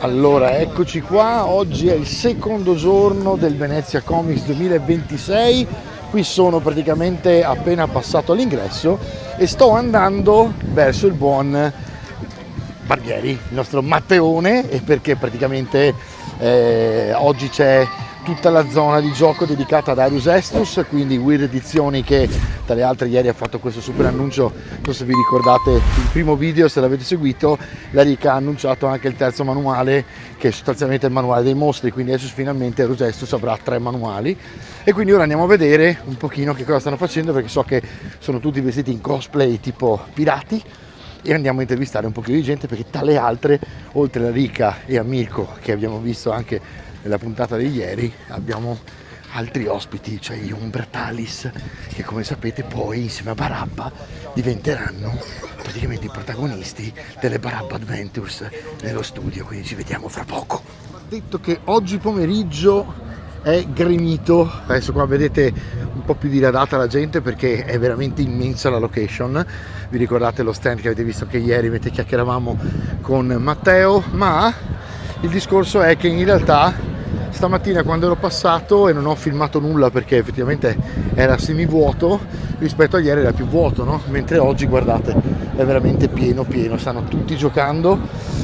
Allora, eccoci qua, oggi è il secondo giorno del Venezia Comics 2026, qui sono praticamente appena passato all'ingresso e sto andando verso il buon Barbieri, il nostro Matteone, e perché praticamente oggi c'è tutta la zona di gioco dedicata ad Darius Estus, quindi Weird Edizioni, che tra le altre ieri ha fatto questo super annuncio. Non so se vi ricordate il primo video, se l'avete seguito, la Rica ha annunciato anche il terzo manuale, che è sostanzialmente il manuale dei mostri, quindi adesso finalmente Darius Estus avrà 3 manuali. E quindi ora andiamo a vedere un pochino che cosa stanno facendo, perché so che sono tutti vestiti in cosplay tipo pirati, e andiamo a intervistare un pochino di gente, perché tra le altre, oltre a Rica e a Mirko, che abbiamo visto anche nella puntata di ieri, abbiamo altri ospiti, cioè gli Umbratalis, che come sapete poi insieme a Barabba diventeranno praticamente i protagonisti delle Barabba Adventures nello studio, quindi ci vediamo fra poco. Ho detto che oggi pomeriggio è gremito, adesso qua vedete un po' più diradata la gente perché è veramente immensa la location. Vi ricordate lo stand che avete visto che ieri mentre chiacchieravamo con Matteo, ma il discorso è che in realtà stamattina, quando ero passato e non ho filmato nulla perché effettivamente era semivuoto, rispetto a ieri era più vuoto, no? Mentre oggi, guardate, è veramente pieno, stanno tutti giocando.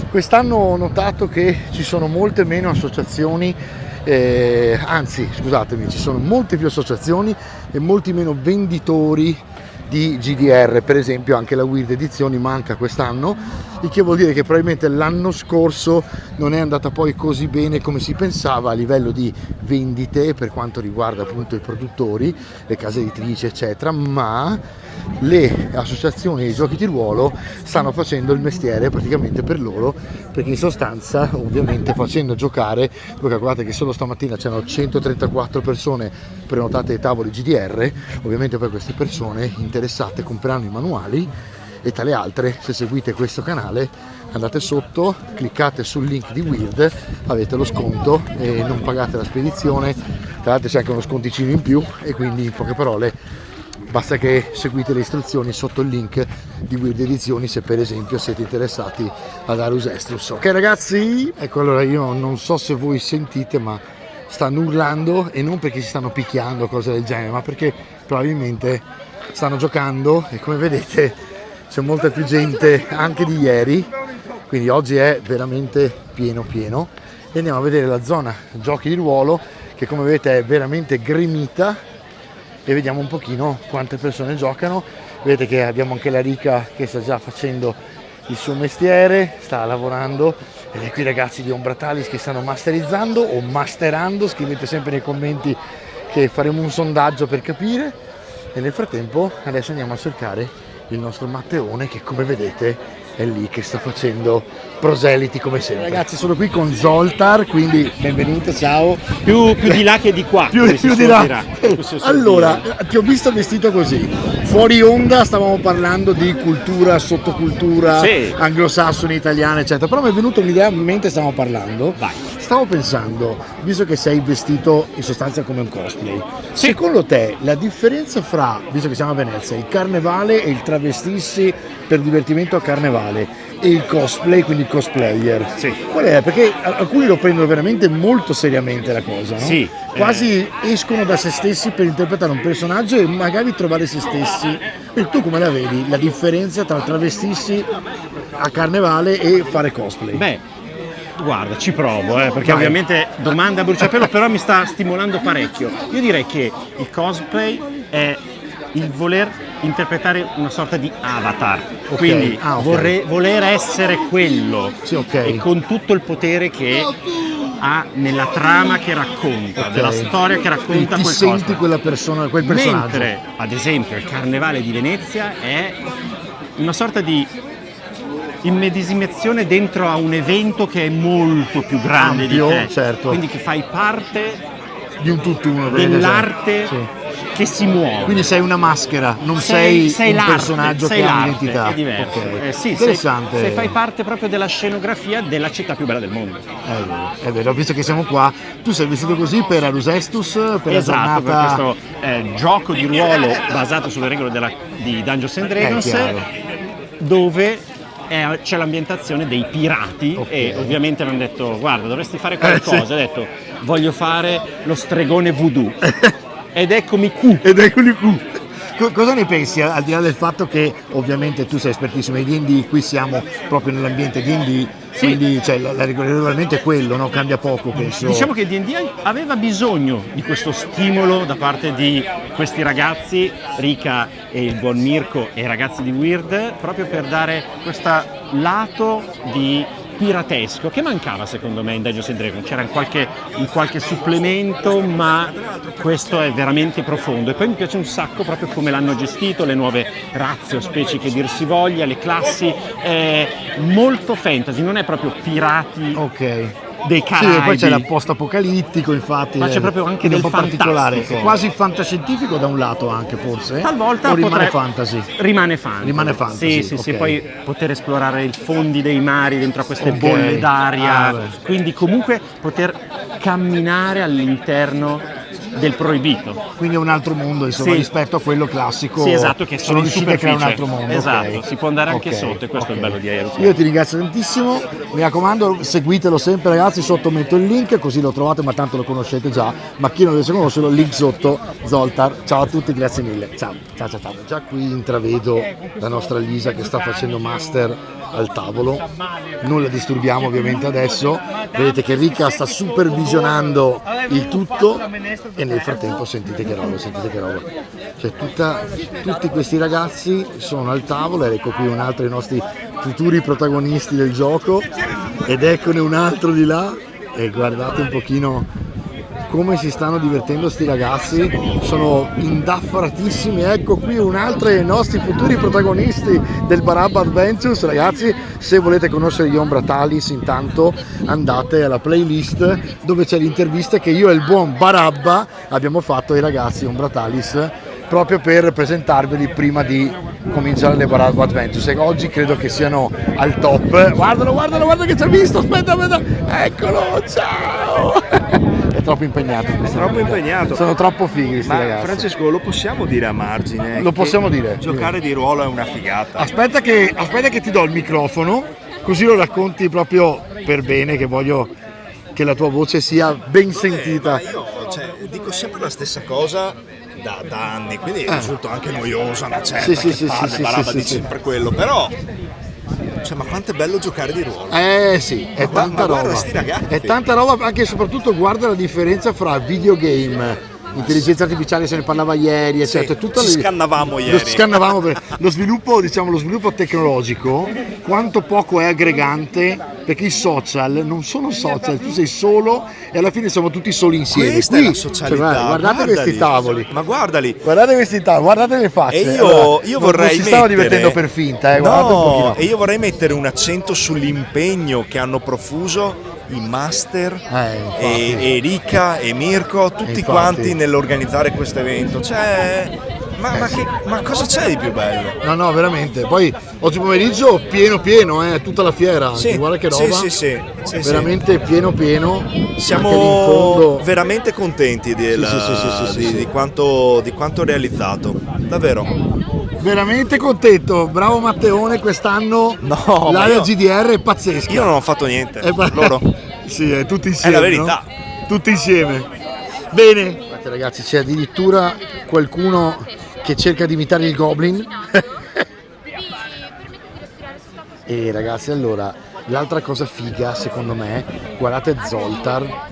Quest'anno ho notato che ci sono molte meno associazioni, anzi scusatemi, ci sono molte più associazioni e molti meno venditori di GDR. Per esempio anche la Weird Edizioni manca quest'anno, il che vuol dire che probabilmente l'anno scorso non è andata poi così bene come si pensava a livello di vendite per quanto riguarda appunto i produttori, le case editrici eccetera, ma le associazioni di giochi di ruolo stanno facendo il mestiere praticamente per loro, perché in sostanza ovviamente facendo giocare, voi calcolate che solo stamattina c'erano 134 persone prenotate ai tavoli GDR, ovviamente poi queste persone interessate compreranno i manuali, e tra le altre, se seguite questo canale, andate sotto, cliccate sul link di Weird, avete lo sconto e non pagate la spedizione. Tra l'altro c'è anche uno sconticino in più, e quindi in poche parole basta che seguite le istruzioni sotto il link di Weird Edizioni se per esempio siete interessati ad Darius Estus. Ok ragazzi, ecco, allora io non so se voi sentite, ma stanno urlando, e non perché si stanno picchiando o cose del genere, ma perché probabilmente stanno giocando, e come vedete c'è molta più gente anche di ieri, quindi oggi è veramente pieno, e andiamo a vedere la zona giochi di ruolo, che come vedete è veramente gremita, e vediamo un pochino quante persone giocano. Vedete che abbiamo anche la Rica che sta già facendo il suo mestiere, sta lavorando, ed qui ragazzi di Umbratalis che stanno masterizzando o masterando. Scrivete sempre nei commenti che faremo un sondaggio per capire, e nel frattempo adesso andiamo a cercare il nostro Matteone, che come vedete è lì che sta facendo proseliti come sempre. Ragazzi, sono qui con Zoltar, quindi benvenuto, ciao. Più di là che di qua. Più di là. Allora, ti ho visto vestito così. Fuori onda stavamo parlando di cultura, sottocultura, sì, anglosassone, italiana, eccetera. Però mi è venuta un'idea mentre stavamo parlando. Vai. Stavo pensando, visto che sei vestito in sostanza come un cosplay, sì, secondo te la differenza fra, visto che siamo a Venezia, il carnevale e il travestirsi per divertimento a carnevale e il cosplay, quindi il cosplayer, sì, qual è? Perché alcuni lo prendono veramente molto seriamente la cosa, no? Sì, quasi escono da se stessi per interpretare un personaggio e magari trovare se stessi. E tu come la vedi la differenza tra travestirsi a carnevale e fare cosplay? Beh, guarda, ci provo, perché ovviamente domanda a bruciapelo, però mi sta stimolando parecchio. Io direi che il cosplay è il voler interpretare una sorta di avatar, okay, quindi voler essere quello, sì, okay, e con tutto il potere che ha nella trama che racconta, okay, della storia che racconta quel senti cosplay. Quella persona, quel personaggio. Mentre, ad esempio, il Carnevale di Venezia è una sorta di immedesimazione dentro a un evento che è molto più grande ampio, di te, certo, quindi che fai parte di un tutt'uno dell'arte, sì, che si muove. Quindi sei una maschera, non sei un personaggio che ha un'identità. È diverso. Okay. Sì, interessante. Se fai parte proprio della scenografia della città più bella del mondo. È vero, visto che siamo qua, tu sei vestito così per Darius Estus, per la giornata, per questo gioco di ruolo basato sulle regole di Dungeons and Dragons, dove c'è l'ambientazione dei pirati, Okay. e ovviamente mi hanno detto guarda dovresti fare qualcosa, Sì. ho detto voglio fare lo stregone voodoo ed eccomi qui. Ed eccoli qui. Cosa ne pensi, al di là del fatto che ovviamente tu sei espertissimo di D&D, qui siamo proprio nell'ambiente D&D, Sì. quindi cioè, regolarmente è quello, no? Cambia poco, penso. Diciamo che D&D aveva bisogno di questo stimolo da parte di questi ragazzi, Rika e il buon Mirko e i ragazzi di Weird, proprio per dare questo lato di piratesco che mancava secondo me in Dungeons & Dragons. C'era in qualche supplemento, ma questo è veramente profondo, e poi mi piace un sacco proprio come l'hanno gestito, le nuove razze o specie che dir si voglia, le classi, è molto fantasy, non è proprio pirati Ok. dei Sì, Caraibi. e poi c'è la post-apocalittico, infatti. Ma c'è proprio anche quindi è del un po' particolare. fantastico. È quasi fantascientifico da un lato anche, forse. Talvolta o rimane potre- fantasy. Rimane fantasy. Rimane fantasy, Sì, ok. poi poter esplorare i fondi dei mari dentro a queste Ok. bolle d'aria, Ah, beh. quindi comunque poter camminare all'interno del proibito. Quindi è un altro mondo, insomma, Sì. rispetto a quello classico. Sì, esatto, che sono in riusciti a creare un superficie. altro mondo. Esatto, ok. si può andare anche Ok, sotto, e questo è il ok. bello di Aero. Io ti ringrazio tantissimo, mi raccomando seguitelo sempre ragazzi, sotto metto il link così lo trovate, ma tanto lo conoscete già, ma chi non dovesse conoscerlo, link sotto, Zoltar. Ciao a tutti, grazie mille. Ciao. Già qui intravedo la nostra Lisa che sta facendo master al tavolo, non la disturbiamo ovviamente adesso, vedete che Rika sta supervisionando il tutto e nel frattempo sentite che roba, cioè tutti questi ragazzi sono al tavolo, ed ecco qui un altro dei nostri futuri protagonisti del gioco, ed eccone un altro di là, e guardate un pochino come si stanno divertendo sti ragazzi, sono indaffaratissimi. Ecco qui un altro dei nostri futuri protagonisti del Barabba Adventures. Ragazzi, se volete conoscere gli Ombra Talis, intanto andate alla playlist dove c'è l'intervista che io e il buon Barabba abbiamo fatto ai ragazzi Ombra Talis, proprio per presentarveli prima di cominciare le Barabba Adventures, e oggi credo che siano al top. Guardalo che ci ha visto, aspetta, eccolo, ciao. È troppo impegnato. Troppo impegnato. Sono troppo fighi questi Ma ragazzi. Francesco, lo possiamo dire a margine? Lo che possiamo dire. Giocare di ruolo è una figata. Aspetta che ti do il microfono, così lo racconti proprio per bene, che voglio che la tua voce sia ben sentita. Ma io dico sempre la stessa cosa da anni, quindi risulto anche noiosa, una certa, Sì, sì, che sì, palle, sì, Barabba sì, dice sì. sempre quello, però ma quanto è bello giocare di ruolo. Sì, è tanta ma guarda roba. sti ragazzi. È tanta roba, anche e soprattutto guarda la differenza fra videogame, intelligenza artificiale, se ne parlava ieri, eccetera. Tutta ci scannavamo ieri. Lo sviluppo tecnologico, quanto poco è aggregante, perché i social non sono social, tu sei solo e alla fine siamo tutti soli insieme. Questa Qui, è la socialità. guardate questi tavoli. Ma guardali. Guardate questi tavoli, guardate le facce. E Allora, io vorrei non si stava mettere- divertendo per finta, guardate un pochino. E io vorrei mettere un accento sull'impegno che hanno profuso i master infatti. e Rika e Mirko, tutti Infatti. quanti nell'organizzare questo evento. Ma cosa c'è di più bello? No, veramente. Poi oggi pomeriggio pieno, tutta la fiera. Sì, Guarda che roba. sì, Veramente pieno. Siamo Anche lì in fondo. veramente contenti Sì. di quanto realizzato, davvero. Veramente contento. Bravo Matteone, quest'anno No, ma l'area io- GDR è pazzesca. Io non ho fatto niente, È loro. Sì, è tutti insieme. È la verità. no? Tutti insieme. Bene. Guardate ragazzi, c'è addirittura qualcuno che cerca di imitare il Goblin. E ragazzi, allora, l'altra cosa figa secondo me, guardate Zoltar,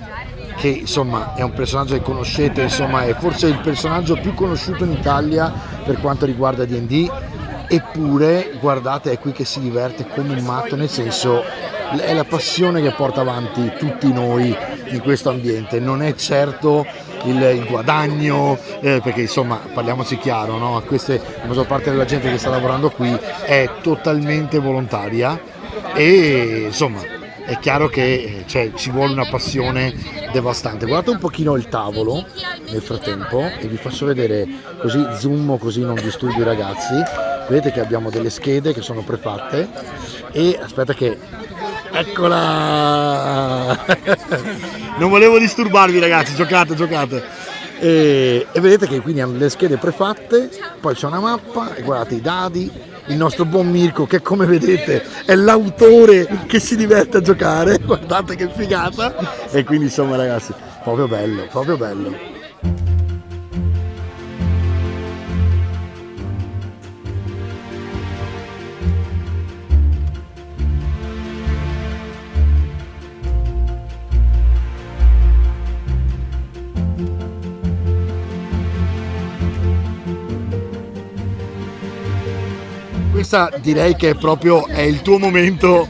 che insomma è un personaggio che conoscete, insomma è forse il personaggio più conosciuto in Italia per quanto riguarda D&D, eppure guardate è qui che si diverte come un matto, nel senso è la passione che porta avanti tutti noi in questo ambiente, non è certo il guadagno, perché insomma parliamoci chiaro, no? La maggior parte della gente che sta lavorando qui è totalmente volontaria e insomma è chiaro che ci vuole una passione devastante. Guardate un pochino il tavolo nel frattempo e vi faccio vedere, così zoom, così non disturbo i ragazzi. Vedete che abbiamo delle schede che sono prefatte e aspetta che eccola. Non volevo disturbarvi ragazzi, giocate. E vedete che quindi hanno le schede prefatte, poi c'è una mappa e guardate i dadi, il nostro buon Mirko, che come vedete è l'autore che si diverte a giocare, guardate che figata, e quindi insomma ragazzi, proprio bello, proprio bello. Questa direi che è il tuo momento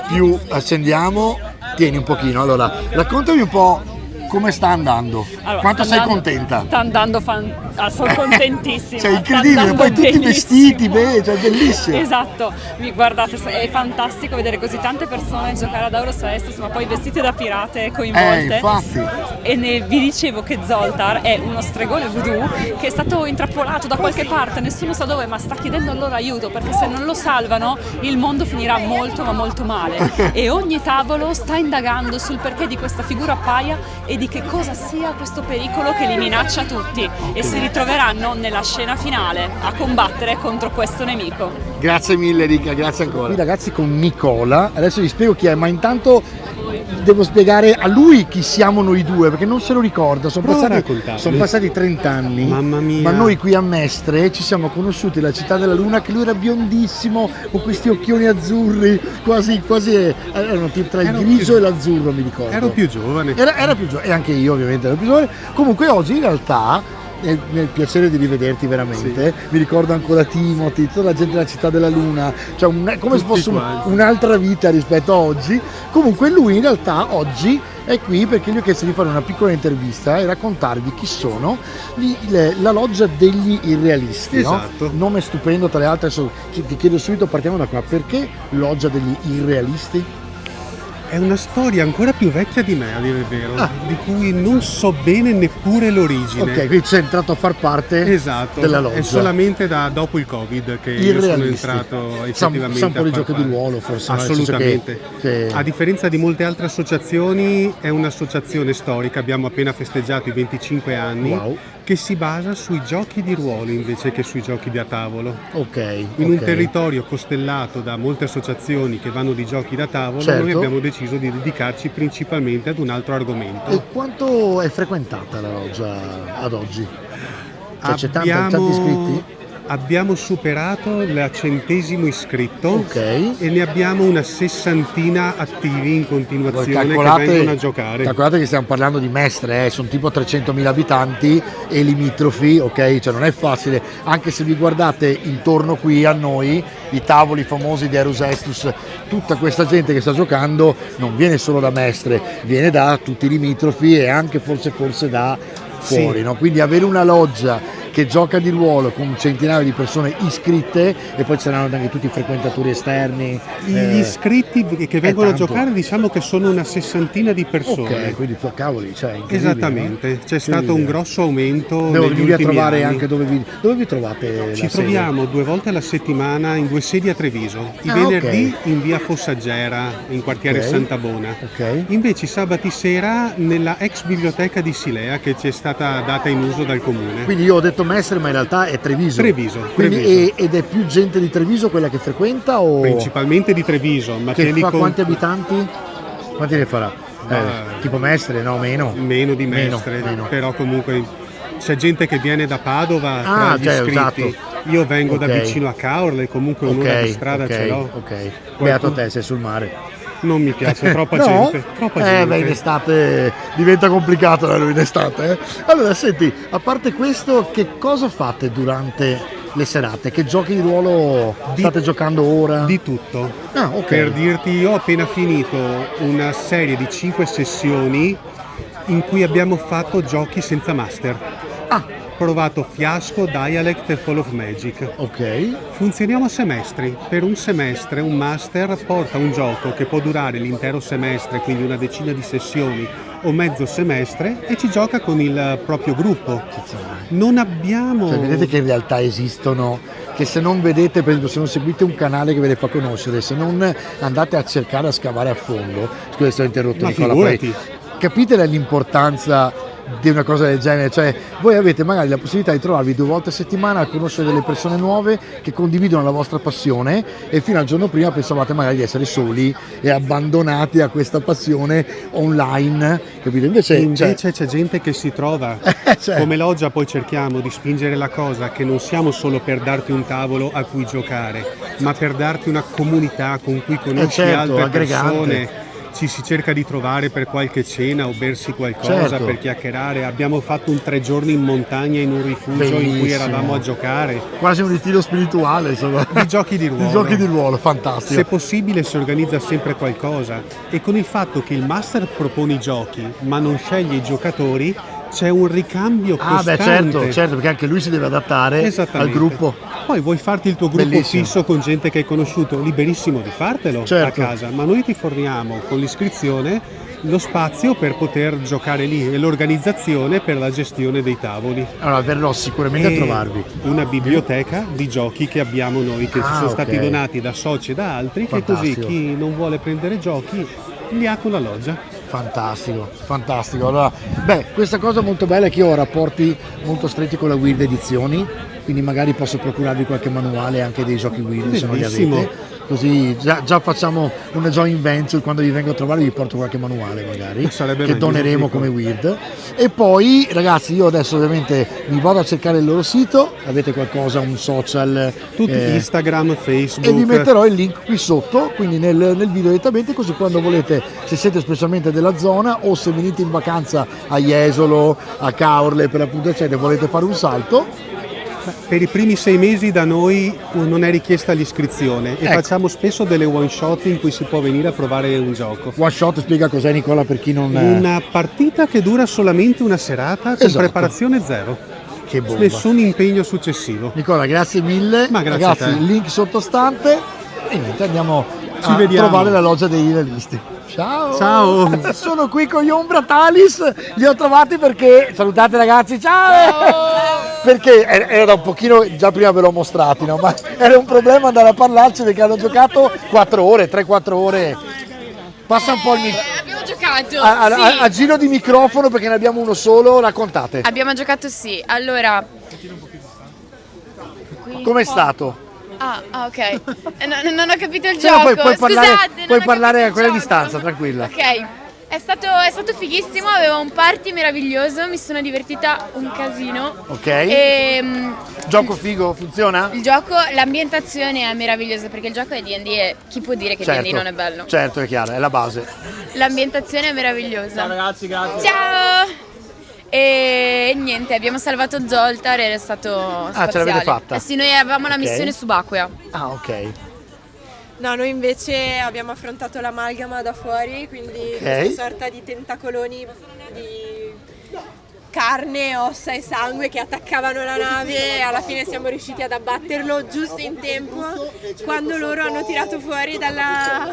più accendiamo. Tieni un pochino, allora raccontami un po' come sta andando. Allora, quanto sei contenta? Sta andando sono contentissima. Cioè incredibile, poi tutti vestiti, cioè bellissimo. Esatto, guardate, è fantastico vedere così tante persone giocare ad Eurosestus, ma poi vestite da pirate, coinvolte. Infatti. E vi dicevo che Zoltar è uno stregone voodoo che è stato intrappolato da qualche parte, nessuno sa dove, ma sta chiedendo il loro aiuto, perché se non lo salvano il mondo finirà molto ma molto male. E ogni tavolo sta indagando sul perché di questa figura paia e di che cosa sia questo pericolo che li minaccia tutti, e si ritroveranno nella scena finale a combattere contro questo nemico. Grazie mille Ricca, grazie ancora. Qui ragazzi con Nicola, adesso vi spiego chi è, ma intanto devo spiegare a lui chi siamo noi due, perché non se lo ricorda. Sono passati 30 anni. Mamma mia. Ma noi qui a Mestre ci siamo conosciuti alla Città della Luna, che lui era biondissimo, con questi occhioni azzurri, quasi erano tra il grigio e l'azzurro, mi ricordo. Ero più giovane. Era più giovane, e anche io ovviamente ero più giovane. Comunque oggi in realtà, nel piacere di rivederti veramente, sì. Mi ricordo ancora Timothy, tutta la gente della Città della Luna, cioè come se fosse un'altra vita rispetto a oggi. Comunque lui in realtà oggi è qui perché gli ho chiesto di fare una piccola intervista e raccontarvi chi sono la loggia degli irrealisti. Esatto. No? Nome stupendo, tra le altre. Ti chiedo subito, partiamo da qua, perché loggia degli irrealisti? È una storia ancora più vecchia di me, a dire il vero, di cui non so bene neppure l'origine. Ok, quindi sei entrato a far parte della loggia. È solamente dopo il Covid che io sono entrato effettivamente sa un po' di gioco di ruolo forse. Assolutamente. Che... A differenza di molte altre associazioni, è un'associazione storica, abbiamo appena festeggiato i 25 anni, wow. Che si basa sui giochi di ruolo invece che sui giochi da tavolo. Ok. In un territorio costellato da molte associazioni che vanno di giochi da tavolo, certo. Noi abbiamo deciso di dedicarci principalmente ad un altro argomento. E quanto è frequentata la loggia ad oggi? Cioè, c'è tanti iscritti? Abbiamo superato il 100° iscritto, okay. E ne abbiamo una 60ina attivi in continuazione che vengono a giocare. Calcolate che stiamo parlando di Mestre, sono tipo 300.000 abitanti e limitrofi, ok? Cioè non è facile, anche se vi guardate intorno qui a noi, i tavoli famosi di Eurosestus, tutta questa gente che sta giocando non viene solo da Mestre, viene da tutti i limitrofi e anche forse da fuori, sì. No? Quindi avere una loggia che gioca di ruolo con un centinaio di persone iscritte, e poi ci saranno anche tutti i frequentatori esterni. Gli iscritti che vengono a giocare, diciamo che sono una 60ina di persone. Ok, quindi cavoli, cioè esattamente, c'è stato un grosso aumento. Devo negli venire a trovare anni. Anche dove vi trovate? Ci troviamo 2 volte alla settimana in 2 sedi a Treviso, i venerdì in via Fossagera in quartiere Santabona, invece i sabati sera nella ex biblioteca di Silea che ci è stata data in uso dal comune. Quindi io ho detto Mestre, ma in realtà è Treviso. Quindi, ed è più gente di Treviso quella che frequenta o? Principalmente di Treviso, ma che fa quanti abitanti? Quanti ne farà? Tipo Mestre, no? Meno di Mestre, meno. Però comunque c'è gente che viene da Padova tra gli iscritti. Esatto. Io vengo da vicino a Caorle, comunque un'ora di strada ce l'ho. Beato te, sei sul mare. Non mi piace, troppa gente. Beh, in estate diventa complicato da lui in estate. Allora, senti, a parte questo, che cosa fate durante le serate? Che giochi di ruolo state giocando ora? Di tutto. Per dirti, io ho appena finito una serie di 5 sessioni in cui abbiamo fatto giochi senza master. Provato Fiasco, Dialect e Fall of Magic. Funzioniamo a semestri. Per un semestre un master porta un gioco che può durare l'intero semestre, quindi una decina di sessioni o mezzo semestre, e ci gioca con il proprio gruppo. Non abbiamo... Cioè, vedete che in realtà esistono, che se non vedete, per esempio, se non seguite un canale che ve le fa conoscere, se non andate a cercare a scavare a fondo, scusa, sto interrotto Nicola, poi capite l'importanza di una cosa del genere, cioè voi avete magari la possibilità di trovarvi 2 volte a settimana a conoscere delle persone nuove che condividono la vostra passione e fino al giorno prima pensavate magari di essere soli e abbandonati a questa passione online, capito? Invece c'è gente che si trova. cioè, Come Loggia poi cerchiamo di spingere la cosa che non siamo solo per darti un tavolo a cui giocare, ma per darti una comunità con cui conosci altre aggregante. persone. Ci si cerca di trovare per qualche cena o bersi qualcosa, Certo. per chiacchierare. Abbiamo fatto un 3 giorni in montagna in un rifugio in cui Bellissimo. eravamo a giocare. quasi un ritiro spirituale, insomma. Di giochi di ruolo. Di giochi di ruolo, fantastico. Se possibile si organizza sempre qualcosa, e con il fatto che il master propone i giochi ma non sceglie i giocatori, c'è un ricambio costante. certo, perché anche lui si deve adattare al gruppo. Poi vuoi farti il tuo gruppo Bellissimo. fisso con gente che hai conosciuto, liberissimo di fartelo Certo. a casa, ma noi ti forniamo con l'iscrizione lo spazio per poter giocare lì e l'organizzazione per la gestione dei tavoli. Allora verrò sicuramente a E trovarvi. una biblioteca di giochi che abbiamo noi, che ci sono stati ok. donati da soci e da altri, Fantastico. che così chi non vuole prendere giochi li ha con la loggia. Fantastico, fantastico. Allora, questa cosa molto bella è che io ho rapporti molto stretti con la Weird Edizioni, quindi magari posso procurarvi qualche manuale anche dei giochi Weird se non li Bellissimo. avete. Così già facciamo una joint venture, quando vi vengo a trovare vi porto qualche manuale magari Sarebbe che meglio, doneremo dico. come Weird. E poi ragazzi, io adesso ovviamente mi vado a cercare il loro sito, avete qualcosa, un social, Tutti Instagram, Facebook. e vi metterò il link qui sotto, quindi nel video direttamente, così quando volete, se siete specialmente della zona o se venite in vacanza a Jesolo, a Caorle per appunto eccetera, volete fare un salto, Per i primi 6 mesi da noi non è richiesta l'iscrizione e Ecco. facciamo spesso delle one shot in cui si può venire a provare un gioco. one shot, spiega cos'è Nicola per chi non... Una partita che dura solamente una serata con Esatto. preparazione zero. Che bomba. Nessun impegno successivo. Nicola, grazie mille. Ma grazie ragazzi, a te. il link sottostante e niente, andiamo Ci a vediamo. trovare la loggia dei realisti. Ciao! Ciao. Sono qui con gli Ombra Talis, li ho trovati perché, salutate ragazzi, ciao! Perché era da un pochino, già prima ve l'ho mostrati, no? Ma era un problema andare a parlarci perché hanno giocato 4 ore, 3-4 ore. Passa un po' il microfono. Abbiamo giocato, A giro di microfono perché ne abbiamo uno solo, raccontate. Abbiamo giocato sì. Allora, Com'è stato? ok. Non ho capito il Però gioco. puoi parlare, Scusate, non puoi ho parlare capito a il quella gioco. distanza, tranquilla. Ok. È stato fighissimo, avevo un party meraviglioso, mi sono divertita un casino. Ok. Gioco figo, funziona? Il gioco, l'ambientazione è meravigliosa perché il gioco è D&D e chi può dire che D&D non è bello? Certo, è chiaro, è la base. L'ambientazione è meravigliosa. Ciao ragazzi, grazie. Ciao! E niente, abbiamo salvato Zoltar ed è stato spaziale. ce l'avete fatta? Sì, noi avevamo la Ok. missione subacquea. Ah, ok. No, noi invece abbiamo affrontato l'amalgama da fuori, quindi questa sorta di tentacoloni di carne, ossa e sangue che attaccavano la nave e alla fine siamo riusciti ad abbatterlo giusto in tempo quando loro hanno tirato fuori dalla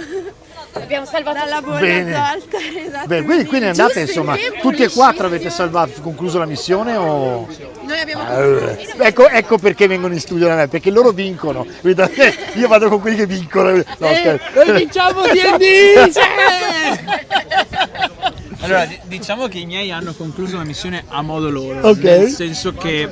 bolla Bene. Zoltar. Esatto. Beh, quindi andate Giusto in insomma, tempo, tutti e 4 avete liscissimo. salvato, concluso la missione o... Noi abbiamo Ecco perché vengono in studio da me, perché loro vincono. Vedete? Io vado con quelli che vincono. No, scherzo. Noi vinciamo D&D! Allora, diciamo che i miei hanno concluso la missione a modo loro, Ok. nel senso che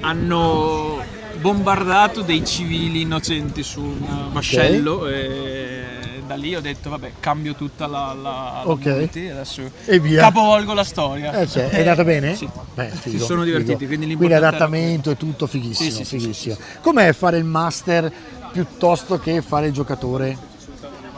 hanno bombardato dei civili innocenti su un vascello e da lì ho detto vabbè, cambio tutta la Ok. moviti, adesso E via. capovolgo la storia. È andata bene? Sì. Beh, figo, Si sono divertiti, figo. quindi Quindi l'importante adattamento e tutto fighissimo, Sì, sì, fighissimo. Com'è fare il master piuttosto che fare il giocatore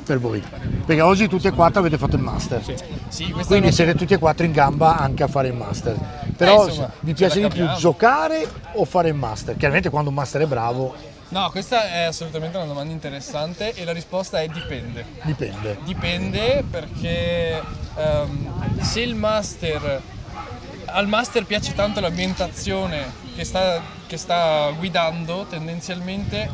per voi? Perché oggi tutti e 4 avete fatto il master. Sì, questo Quindi è siete tutti e 4 in gamba anche a fare il master. Però insomma, vi ce piace la di più capiamo. giocare o fare il master? Chiaramente quando un master è bravo No, questa è assolutamente una domanda interessante e la risposta è dipende. dipende. Dipende perché se il master al master piace tanto l'ambientazione che sta guidando, tendenzialmente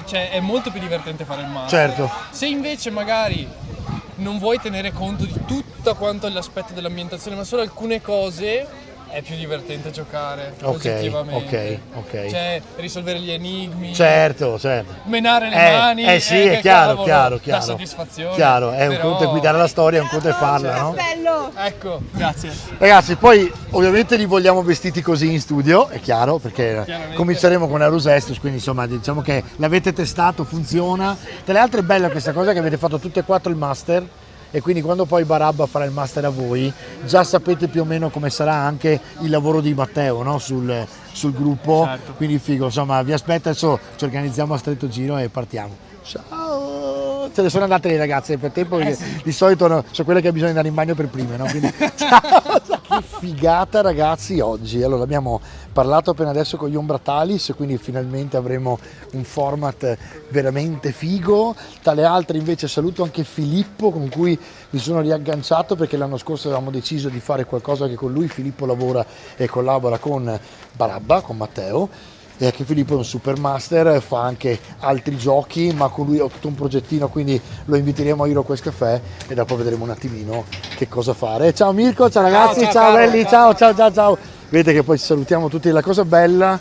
cioè è molto più divertente fare il master. Certo. Se invece magari non vuoi tenere conto di tutto quanto l'aspetto dell'ambientazione, ma solo alcune cose, è più divertente giocare, Ok, oggettivamente. ok. Cioè, risolvere gli enigmi, Certo. menare le mani, Sì, è chiaro. dà soddisfazione. Chiaro, è un Però- conto è guidare la storia, è un conto è farla, no? Bello! Ecco, grazie. Ragazzi, poi ovviamente li vogliamo vestiti così in studio, è chiaro, perché Chiaramente. cominceremo con Aeros Estus, quindi insomma diciamo che l'avete testato, funziona. Tra le altre è bella questa cosa che avete fatto tutte e 4 il master, e quindi quando poi Barabba farà il master a voi già sapete più o meno come sarà anche il lavoro di Matteo, no? sul gruppo, Certo. quindi figo, insomma vi aspetto, adesso ci organizziamo a stretto giro e partiamo. Ciao! Se ne sono andate le ragazze nel frattempo, perché di solito sono quelle che bisogna andare in bagno per prime, no? Quindi, ciao! Che figata ragazzi oggi. Allora abbiamo parlato appena adesso con gli Ombratalis, quindi finalmente avremo un format veramente figo. Tra le altre invece saluto anche Filippo, con cui mi sono riagganciato perché l'anno scorso avevamo deciso di fare qualcosa anche con lui. Filippo lavora e collabora con Barabba, con Matteo, e anche Filippo è un super master, fa anche altri giochi, ma con lui ho tutto un progettino, quindi lo inviteremo a HeroQuest Café e dopo vedremo un attimino che cosa fare. Ciao Mirko, ciao ragazzi, ciao belli, ciao. Vedete che poi ci salutiamo tutti. La cosa bella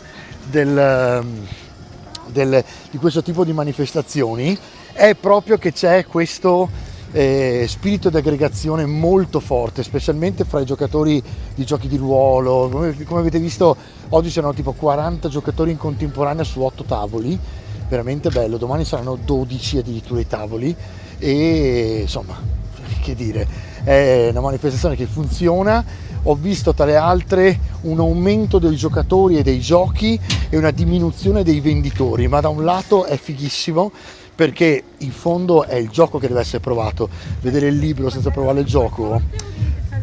di questo tipo di manifestazioni è proprio che c'è questo spirito di aggregazione molto forte, specialmente fra i giocatori di giochi di ruolo. Come avete visto, oggi c'erano tipo 40 giocatori in contemporanea su 8 tavoli, veramente bello. Domani saranno 12 addirittura i tavoli, e insomma, che dire, è una manifestazione che funziona. Ho visto tra le altre un aumento dei giocatori e dei giochi e una diminuzione dei venditori, ma da un lato è fighissimo perché in fondo è il gioco che deve essere provato. Vedere il libro senza provare il gioco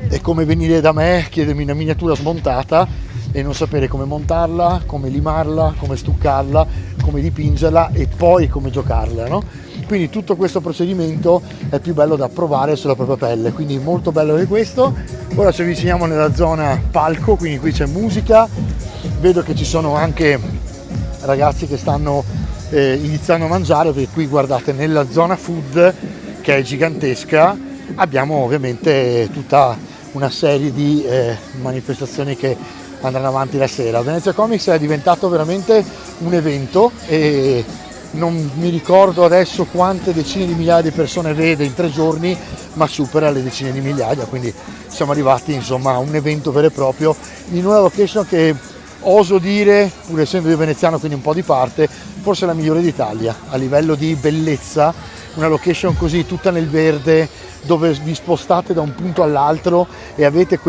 è come venire da me, chiedermi una miniatura smontata e non sapere come montarla, come limarla, come stuccarla, come dipingerla e poi come giocarla, no? Quindi tutto questo procedimento è più bello da provare sulla propria pelle, quindi molto bello anche questo. Ora ci avviciniamo nella zona palco, quindi qui c'è musica, vedo che ci sono anche ragazzi che stanno iniziando a mangiare, perché qui guardate nella zona food, che è gigantesca, abbiamo ovviamente tutta una serie di manifestazioni che andranno avanti la sera. Venezia Comics è diventato veramente un evento e non mi ricordo adesso quante decine di migliaia di persone vede in 3 giorni, ma supera le decine di migliaia, quindi siamo arrivati insomma a un evento vero e proprio in una location che oso dire, pur essendo io veneziano quindi un po' di parte, forse la migliore d'Italia a livello di bellezza. Una location così tutta nel verde, dove vi spostate da un punto all'altro e avete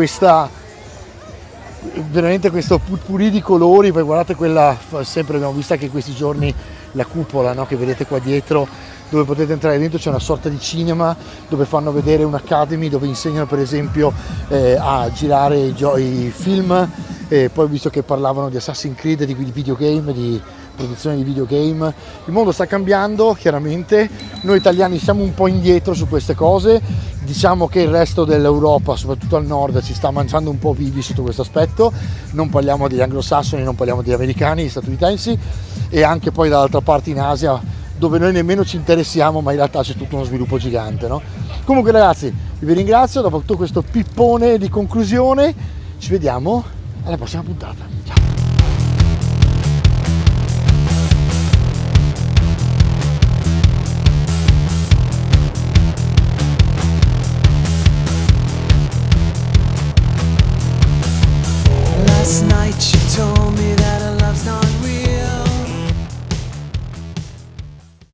veramente questo putpurì di colori. Poi guardate quella, sempre abbiamo visto anche in questi giorni, la cupola, no, che vedete qua dietro, dove potete entrare dentro. C'è una sorta di cinema dove fanno vedere un'academy, dove insegnano per esempio a girare i film. E poi ho visto che parlavano di Assassin's Creed, di videogame, di produzione di videogame. Il mondo sta cambiando chiaramente, noi italiani siamo un po' indietro su queste cose, diciamo che il resto dell'Europa, soprattutto al nord, ci sta mangiando un po' vivi sotto questo aspetto. Non parliamo degli anglosassoni, non parliamo degli americani, degli statunitensi, e anche poi dall'altra parte in Asia, dove noi nemmeno ci interessiamo, ma in realtà c'è tutto uno sviluppo gigante, no? Comunque ragazzi, vi ringrazio, dopo tutto questo pippone di conclusione ci vediamo alla prossima puntata. Ciao!